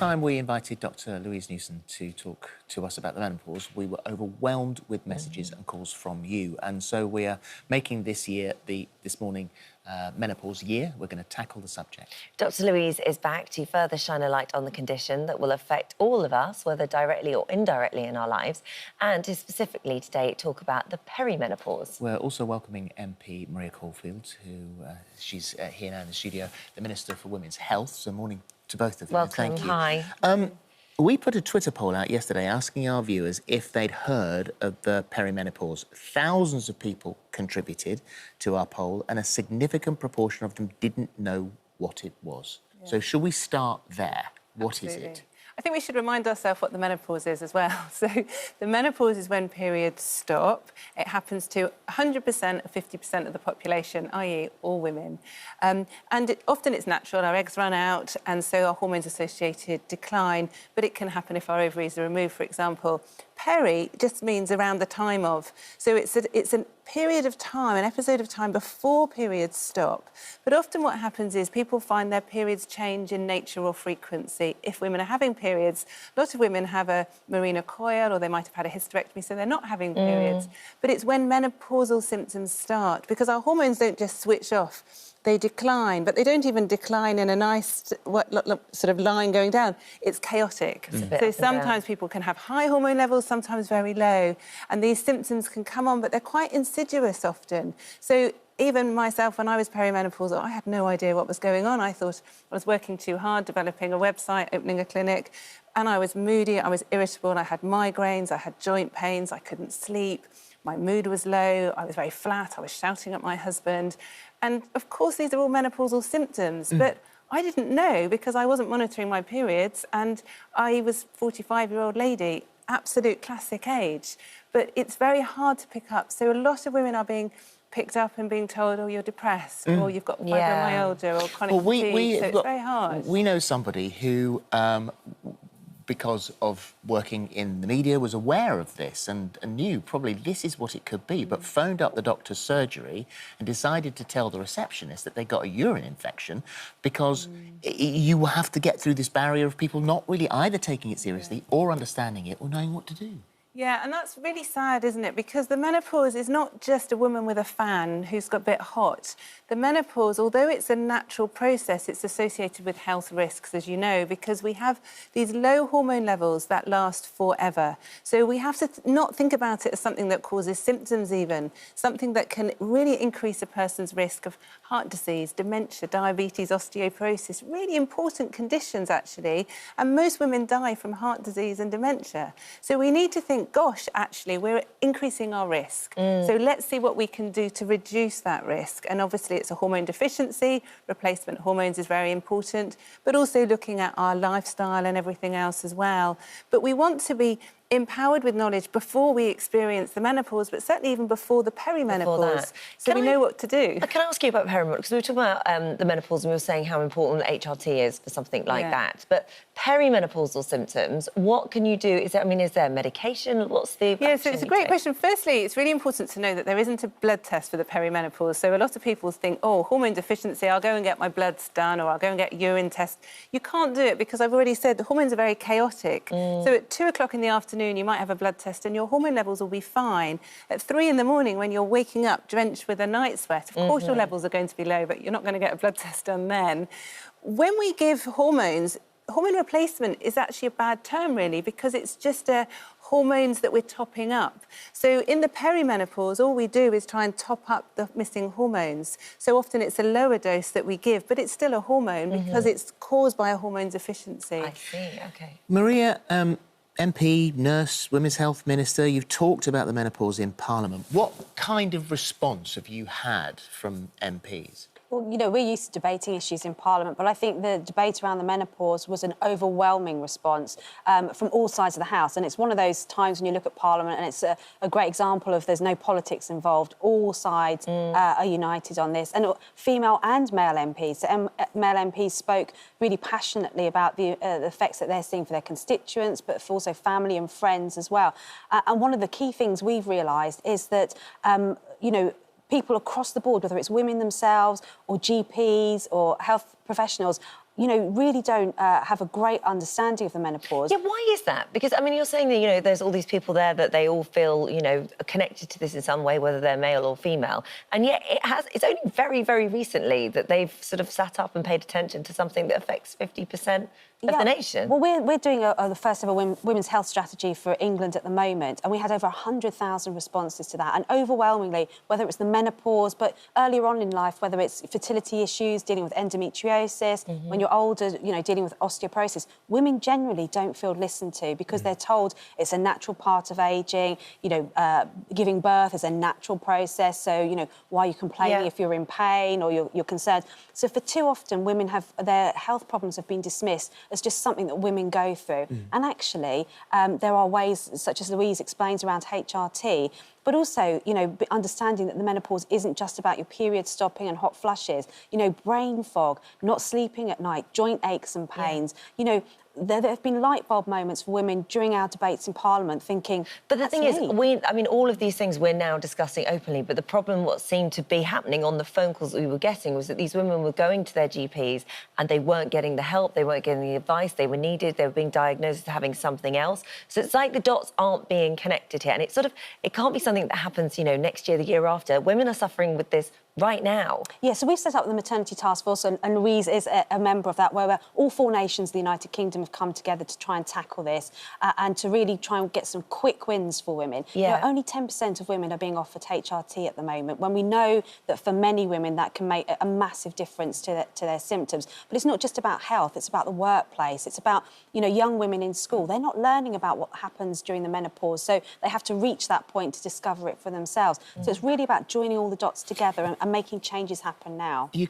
time we invited Dr Louise to talk to us about the menopause, we were overwhelmed with messages and calls from you. And so we are making this year, this morning, menopause year. We're going to tackle the subject. Dr Louise is back to further shine a light on the condition that will affect all of us, whether directly or indirectly in our lives, and to specifically today talk about the perimenopause. We're also welcoming MP Maria Caulfield, who she's here now in the studio, the Minister for Women's Health. So morning to both of you. Welcome. Thank you. Hi. We put a Twitter poll out yesterday asking our viewers if they'd heard of the perimenopause. Thousands of people contributed to our poll and a significant proportion of them didn't know what it was. Yeah. So should we start there? What is it? I think we should remind ourselves what the menopause is as well. So the menopause is when periods stop. It happens to 100% or 50% of the population, i.e. all women. Often it's natural, our eggs run out, and so our hormones-associated decline, but it can happen if our ovaries are removed, for example. Peri just means around the time of. So it's a period of time, an episode of time before periods stop. But often what happens is people find their periods change in nature or frequency. If women are having periods, a lot of women have a Mirena coil or they might have had a hysterectomy, so they're not having periods. But it's when menopausal symptoms start, because our hormones don't just switch off. They decline, but they don't even decline in a nice sort of line going down. It's chaotic. So sometimes people can have high hormone levels, sometimes very low, and these symptoms can come on, but they're quite insidious often. So even myself, when I was perimenopausal, I had no idea what was going on. I thought I was working too hard, developing a website, opening a clinic, and I was moody, I was irritable, I had migraines, I had joint pains, I couldn't sleep. My mood was low, I was very flat, I was shouting at my husband. And, of course, these are all menopausal symptoms, but I didn't know because I wasn't monitoring my periods and I was a 45-year-old lady, absolute classic age. But it's very hard to pick up. So a lot of women are being picked up and being told, oh, you're depressed, or you've got fibromyalgia or chronic fatigue, so it's very hard. We know somebody who, because of working in the media, was aware of this and knew probably this is what it could be, but phoned up the doctor's surgery and decided to tell the receptionist that they got a urine infection because you have to get through this barrier of people not really either taking it seriously or understanding it or knowing what to do. Yeah, and that's really sad, isn't it? Because the menopause is not just a woman with a fan who's got a bit hot. The menopause, although it's a natural process, it's associated with health risks, as you know, because we have these low hormone levels that last forever. So we have to not think about it as something that causes symptoms even, something that can really increase a person's risk of heart disease, dementia, diabetes, osteoporosis, really important conditions, actually. And most women die from heart disease and dementia. So we need to think, gosh, actually, we're increasing our risk. So let's see what we can do to reduce that risk. And obviously, it's a hormone deficiency. Replacement hormones is very important, but also looking at our lifestyle and everything else as well. But we want to be empowered with knowledge before we experience the menopause, but certainly even before the perimenopause, so we know what to do. Can I ask you about perimenopause? Because we were talking about the menopause and we were saying how important HRT is for something like that. But perimenopausal symptoms, what can you do? Is there medication? What's the so it's a great question. Firstly, it's really important to know that there isn't a blood test for the perimenopause. So a lot of people think, oh, hormone deficiency, I'll go and get my bloods done or I'll go and get a urine test. You can't do it because I've already said the hormones are very chaotic. So at 2 o'clock in the afternoon, you might have a blood test and your hormone levels will be fine. At 3 in the morning, when you're waking up drenched with a night sweat, of course your levels are going to be low, but you're not going to get a blood test done then. When we give hormones, hormone replacement is actually a bad term, really, because it's just hormones that we're topping up. So in the perimenopause, all we do is try and top up the missing hormones. So often it's a lower dose that we give, but it's still a hormone because it's caused by a hormone deficiency. I see, OK. Maria, MP, nurse, Women's Health Minister, you've talked about the menopause in Parliament. What kind of response have you had from MPs? Well, you know, we're used to debating issues in Parliament, but I think the debate around the menopause was an overwhelming response from all sides of the House. And it's one of those times when you look at Parliament and it's a great example of there's no politics involved. All sides are united on this. And female and male MPs. So, male MPs spoke really passionately about the effects that they're seeing for their constituents, but for also family and friends as well. And one of the key things we've realised is that, you know, people across the board, whether it's women themselves or GPs or health professionals, really don't have a great understanding of the menopause. Yeah, why is that? Because, I mean, you're saying that, there's all these people there that they all feel, connected to this in some way, whether they're male or female. And yet it's only very, very recently that they've sort of sat up and paid attention to something that affects 50% of the nation. Well, we're doing the first ever women's health strategy for England at the moment, and we had over 100,000 responses to that. And overwhelmingly, whether it's the menopause, but earlier on in life, whether it's fertility issues, dealing with endometriosis, when you're older, dealing with osteoporosis, women generally don't feel listened to because they're told it's a natural part of ageing, giving birth is a natural process, so, why are you complaining if you're in pain or you're concerned? So for too often, women their health problems have been dismissed as just something that women go through. And actually, there are ways, such as Louise explains, around HRT, but also, understanding that the menopause isn't just about your period stopping and hot flushes, brain fog, not sleeping at night, joint aches and pains, there have been light bulb moments for women during our debates in Parliament thinking... But the thing is, all of these things we're now discussing openly, but the problem, what seemed to be happening on the phone calls that we were getting, was that these women were going to their GPs and they weren't getting the help, they weren't getting the advice they were needed, they were being diagnosed as having something else. So it's like the dots aren't being connected here. And it can't be something that happens, next year, the year after. Women are suffering with this right now. Yeah, so we've set up the Maternity Task Force, and Louise is a member of that, where all 4 nations of the United Kingdom have come together to try and tackle this and to really try and get some quick wins for women. Yeah. Only 10% of women are being offered HRT at the moment, when we know that for many women that can make a massive difference to their symptoms. But it's not just about health, it's about the workplace, it's about, young women in school. They're not learning about what happens during the menopause, so they have to reach that point to discover it for themselves. So it's really about joining all the dots together and making changes happen now. You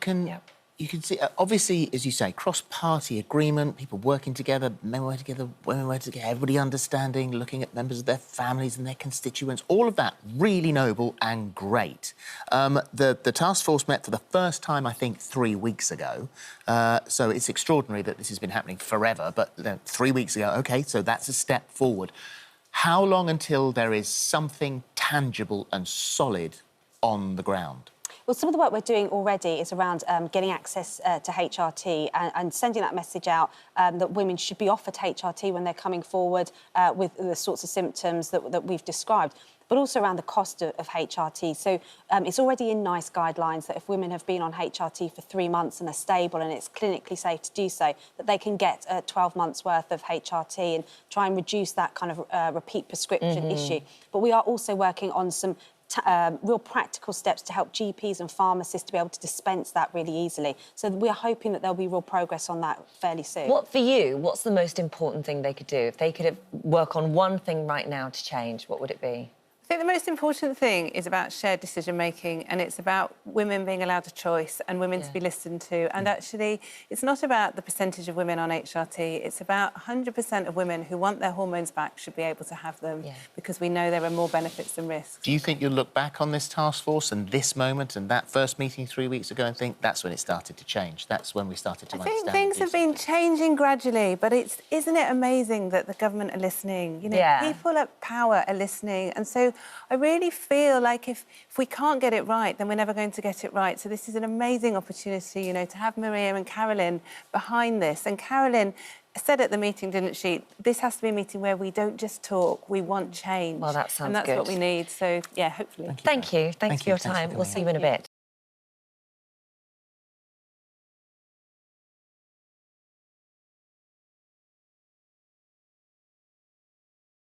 can see, obviously, as you say, cross-party agreement, people working together, men working together, women working together, everybody understanding, looking at members of their families and their constituents, all of that really noble and great. The task force met for the first time, I think, 3 weeks ago. So it's extraordinary that this has been happening forever, but 3 weeks ago, OK, so that's a step forward. How long until there is something tangible and solid on the ground? Well, some of the work we're doing already is around getting access to HRT and sending that message out that women should be offered HRT when they're coming forward with the sorts of symptoms that we've described, but also around the cost of HRT. So it's already in NICE guidelines that if women have been on HRT for 3 months and are stable and it's clinically safe to do so, that they can get 12 months worth of HRT and try and reduce that kind of repeat prescription issue. But we are also working on some real practical steps to help GPs and pharmacists to be able to dispense that really easily. So we're hoping that there'll be real progress on that fairly soon. What's the most important thing they could do? If they could work on one thing right now to change, what would it be? I think the most important thing is about shared decision-making, and it's about women being allowed a choice and women to be listened to. And actually, it's not about the percentage of women on HRT. It's about 100% of women who want their hormones back should be able to have them because we know there are more benefits than risks. Do you think you'll look back on this task force and this moment and that first meeting 3 weeks ago and think that's when it started to change? That's when we started to understand. I think things have been changing gradually, but isn't it amazing that the government are listening? People at power are listening, and so I really feel like if we can't get it right, then we're never going to get it right. So this is an amazing opportunity, to have Maria and Carolyn behind this. And Carolyn said at the meeting, didn't she, this has to be a meeting where we don't just talk, we want change. Well, that sounds good. And that's what we need. So, yeah, hopefully. Thank you. Thanks for your time. We'll see you in a bit.